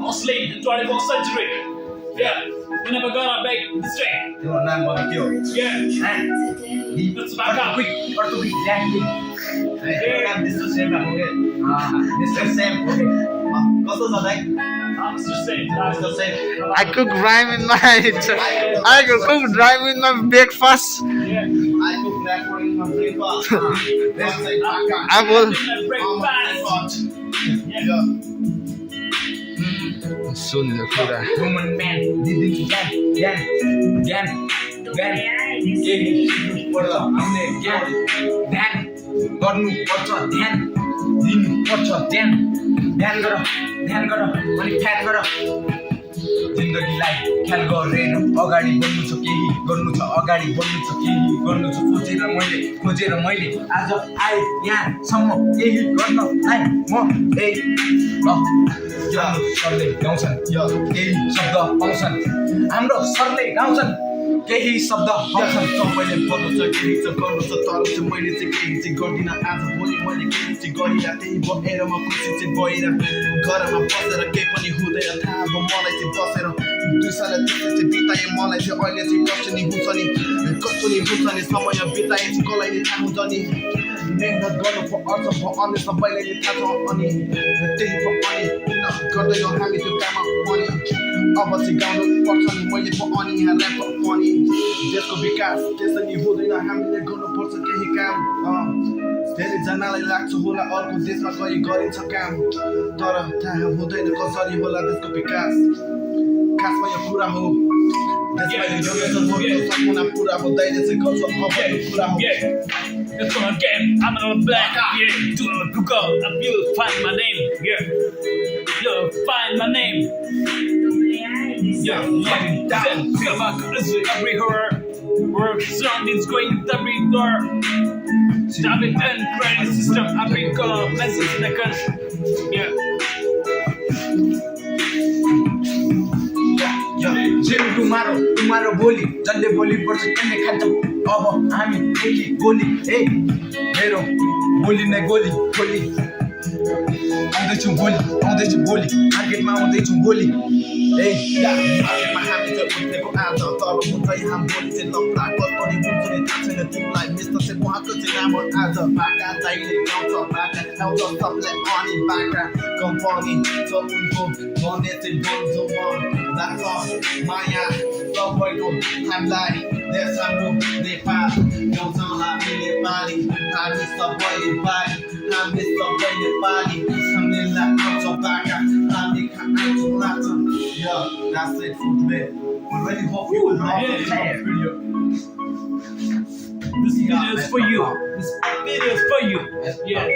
Asleep in 21st century. Yeah, we never gonna make mistake. Yeah, that's back up. I'm just saying. I cook rhyme in my I cook rhyme in my breakfast. Yeah, I will breakfast. सुन लो कुरा Woman man, दिदिन्छु ज्ञान ज्ञान ज्ञान ज्ञान पर्छ हामीले ज्ञान ध्यान गर्नुपर्छ ध्यान दिनुपर्छ ध्यान ध्यान गर अनि ख्याल गर जिन्दगीलाई ख्याल गरेर अगाडि बढ्नु छ केही गर्नु छ अगाडि बढ्नु छ केही गर्नु छ खोजेर मैले आज आए यहाँसम्म केही गर्नलाई म सरले गाउँछन् केही शब्द आउँछन् हाम्रो सरले गाउँछन् केही शब्द आउँछन् सबैले भन्नु छ केही चाहिँ गर्नु छ तर चाहिँ मैले चाहिँ केही चाहिँ गर्दिनँ आज भोलि मैले केही चाहिँ गरिरह त्यही भएर म खुसी चाहिँ भइरह घरमा बसेर केही पनि हुँदैन थाहा अब मलाई चाहिँ बसेर 2 साल त्यस्तै चाहिँ बिताएँ मलाई चाहिँ अहिले चाहिँ कस्तो नि हुन्छ नि समय बिताएँ चाहिँ कसलाई नि थाहा हुन्छ नि मेहनत गर्नु पर्छ अनि सबैलाई नि थाहा छ अनि त्यही अनि गर्दैनौँ हामी त्यो काममा पनि अब चाहिँ गाउनु पर्छ नि मैले अनि यहाँ ऱ्याप पनि देशको विकास त्यसरी हुँदैन हामीले गर्नुपर्छ केही काम धेरैजनालाई लाग्छ होला अर्को देशमा गई गरिन्छ काम तर थाहा हुँदैन कसरी होला देशको विकास खासमा यो कुरा हो सपना पुरा हुँदैन चाहिँ गर्छ पुरा हो It's gonna get, I'm on the black, yeah. Do a Google, and you'll find my name, yeah. You'll find my name, yeah. Then feel like it's everywhere. Work surroundings going everywhere. Stabbing and credit system, every color, message in the country, yeah. tomorrow भोलि जसले बोली पर्छ त्यसले खान्छ अब हामी गोली ए मेरो बोली नै गोली खोली आउँदैछु भोलि मार्केटमा आउँदैछु भोलि ए मार्केटमा हामी चाहिँ उठेको आज तर हुन्छ यहाँ भोलि चाहिँ लप्ला कल्पनी हुन्छ नि थाहा छैन तिमीलाई मिस्टर चाहिँ उहाँको चाहिँ नाम आज बाका दाइले गाउँछ बाका आउँछ सबलाई अनि बाका कम्पनी छ उनको भने चाहिँ बोल्छु म that's all माया सबैको हामीलाई देश हाम्रो नेपाल गाउँछौँ हामी नेपाली हामी सबै नेपाली हामीलाई आउँछ बाका हामी खान्छौँ लाग्छौँ yeah that's it for today we really hope you will love this video. This video is for you. This video is for you. Yeah.